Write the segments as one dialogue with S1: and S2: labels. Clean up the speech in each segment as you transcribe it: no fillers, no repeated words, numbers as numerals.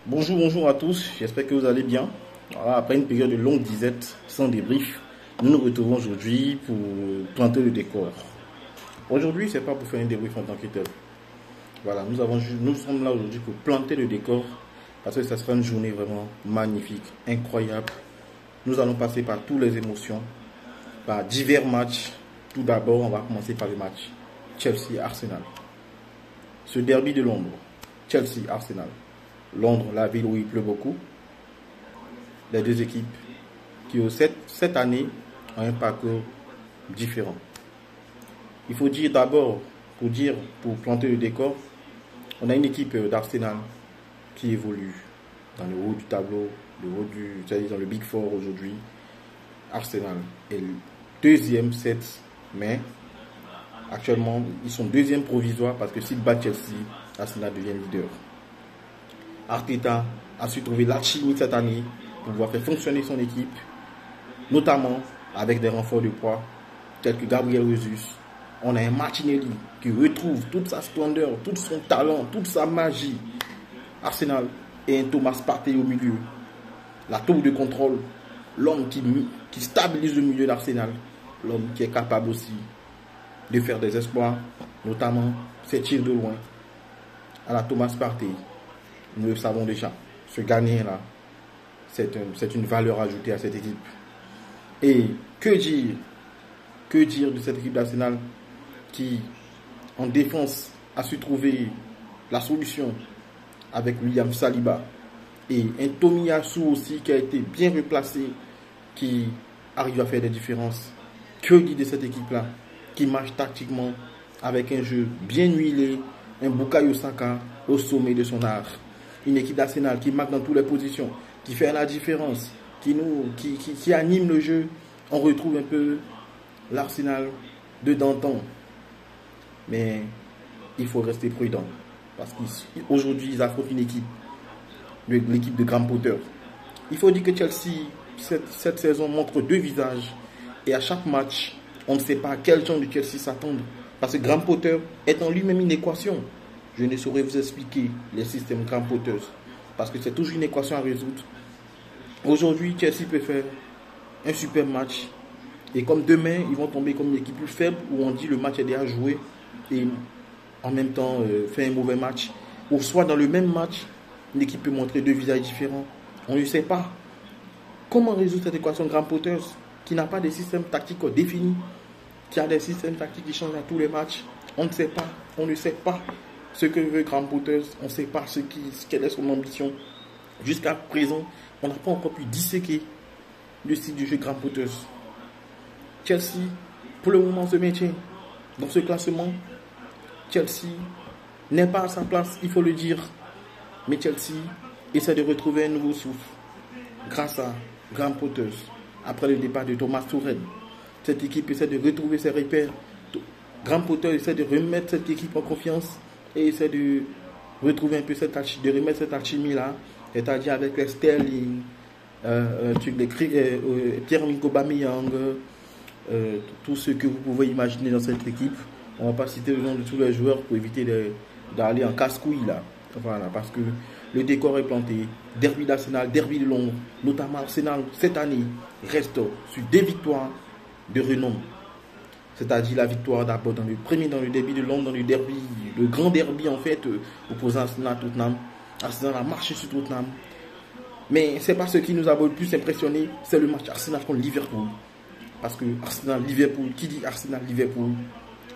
S1: Bonjour à tous, j'espère que vous allez bien. Voilà, après une période de longue disette sans débrief, nous nous retrouvons aujourd'hui pour planter le décor. Aujourd'hui, c'est pas pour faire un débrief en tant que tel. Voilà, nous sommes là aujourd'hui pour planter le décor parce que ça sera une journée vraiment magnifique, incroyable. Nous allons passer par toutes les émotions, par divers matchs. Tout d'abord, on va commencer par le match Chelsea-Arsenal. Ce derby de Londres, Chelsea-Arsenal. Londres, la ville où il pleut beaucoup. Les deux équipes qui, cette année, ont un parcours différent. Il faut dire d'abord, pour planter le décor, on a une équipe d'Arsenal qui évolue dans le haut du tableau, c'est-à-dire dans le Big Four aujourd'hui. Arsenal est le deuxième 7, mais actuellement, ils sont deuxième provisoire parce que s'ils battent Chelsea, Arsenal devient leader. Arteta a su trouver l'alchimie cette année pour pouvoir faire fonctionner son équipe, notamment avec des renforts de poids tels que Gabriel Jesus. On a un Martinelli qui retrouve toute sa splendeur, tout son talent, toute sa magie. Arsenal et un Thomas Partey au milieu. La tour de contrôle, l'homme qui stabilise le milieu d'Arsenal, l'homme qui est capable aussi de faire des exploits, notamment ses tirs de loin à la Thomas Partey. Nous le savons déjà, ce gagnant-là, c'est une valeur ajoutée à cette équipe. Et que dire de cette équipe d'Arsenal qui, en défense, a su trouver la solution avec William Saliba et un Tomiyasu aussi qui a été bien replacé, qui arrive à faire des différences. Que dire de cette équipe-là qui marche tactiquement avec un jeu bien huilé, un Bukayo Saka au sommet de son art. Une équipe d'Arsenal qui marque dans toutes les positions, qui fait la différence, qui anime le jeu. On retrouve un peu l'Arsenal de d'antan. Mais il faut rester prudent. Parce qu'aujourd'hui, ils affrontent une équipe, l'équipe de Graham Potter. Il faut dire que Chelsea, cette saison, montre deux visages. Et à chaque match, on ne sait pas à quel genre de Chelsea s'attendre. Parce que Graham Potter est en lui-même une équation. Je ne saurais vous expliquer les systèmes Graham Potter parce que c'est toujours une équation à résoudre. Aujourd'hui, Chelsea peut faire un super match. Et comme demain, ils vont tomber comme une équipe plus faible où on dit le match est déjà joué et en même temps faire un mauvais match. Ou soit dans le même match, une équipe peut montrer deux visages différents. On ne sait pas. Comment résoudre cette équation Graham Potter qui n'a pas de système tactique défini, qui a des systèmes tactiques qui changent à tous les matchs? On ne sait pas. On ne sait pas ce que veut Graham Potter, on ne sait pas quelle est son ambition. Jusqu'à présent, on n'a pas encore pu disséquer le style du jeu Graham Potter. Chelsea, pour le moment, se maintient dans ce classement. Chelsea n'est pas à sa place, il faut le dire. Mais Chelsea essaie de retrouver un nouveau souffle grâce à Graham Potter. Après le départ de Thomas Tuchel, cette équipe essaie de retrouver ses repères. Graham Potter essaie de remettre cette équipe en confiance et essaie de retrouver un peu de remettre cette alchimie-là, c'est-à-dire avec les Sterling, Pierre-Emerick Aubameyang, tout ce que vous pouvez imaginer dans cette équipe. On ne va pas citer le nom de tous les joueurs pour éviter d'aller en casse-couille là. Voilà, parce que le décor est planté. Derby d'Arsenal, derby de Londres, notamment Arsenal cette année reste sur des victoires de renom. C'est-à-dire la victoire d'abord dans le derby de Londres, dans le grand derby en fait, opposant Arsenal à Tottenham. Arsenal a marché sur Tottenham. Mais ce n'est pas ce qui nous a le plus impressionné, c'est le match Arsenal contre Liverpool. Parce que Arsenal-Liverpool, qui dit Arsenal-Liverpool?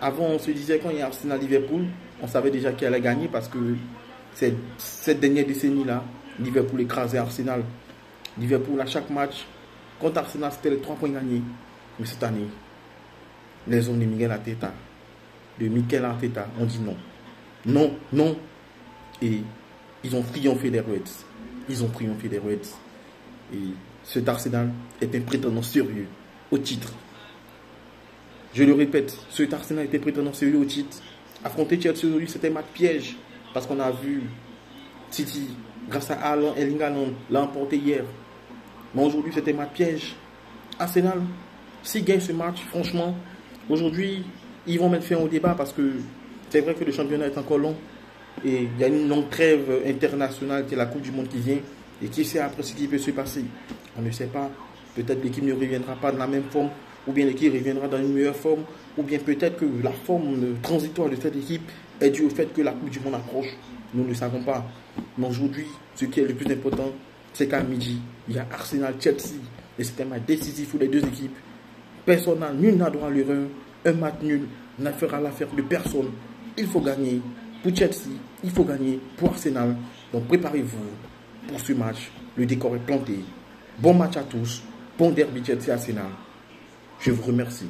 S1: Avant, on se disait quand il y a Arsenal-Liverpool, on savait déjà qui allait gagner parce que cette dernière décennie-là, Liverpool écrasait Arsenal. Liverpool, à chaque match, contre Arsenal, c'était les 3 points gagnés. Mais cette année, les hommes de Mikel Arteta ont dit non. Non, non. Et ils ont triomphé des Reds. Et cet Arsenal est un prétendant sérieux au titre. Je le répète, cet Arsenal est un prétendant sérieux au titre. Affronter Chelsea aujourd'hui, c'était un match piège. Parce qu'on a vu City, grâce à Erling Haaland, l'a emporté hier. Mais aujourd'hui, c'était un match piège. Arsenal, s'ils gagnent ce match, franchement, aujourd'hui, ils vont mettre fin au débat parce que c'est vrai que le championnat est encore long. Et il y a une longue trêve internationale qui est la Coupe du Monde qui vient. Et qui sait après ce qui peut se passer. On ne sait pas. Peut-être l'équipe ne reviendra pas dans la même forme. Ou bien l'équipe reviendra dans une meilleure forme. Ou bien peut-être que la forme transitoire de cette équipe est due au fait que la Coupe du Monde approche. Nous ne le savons pas. Mais aujourd'hui, ce qui est le plus important, c'est qu'à midi, il y a Arsenal-Chelsea. Et c'est un match décisif pour les deux équipes. Nul n'a droit à l'erreur. Un match nul ne fera l'affaire de personne. Il faut gagner pour Chelsea. Il faut gagner pour Arsenal. Donc préparez-vous pour ce match. Le décor est planté. Bon match à tous. Bon derby Chelsea-Arsenal. Je vous remercie.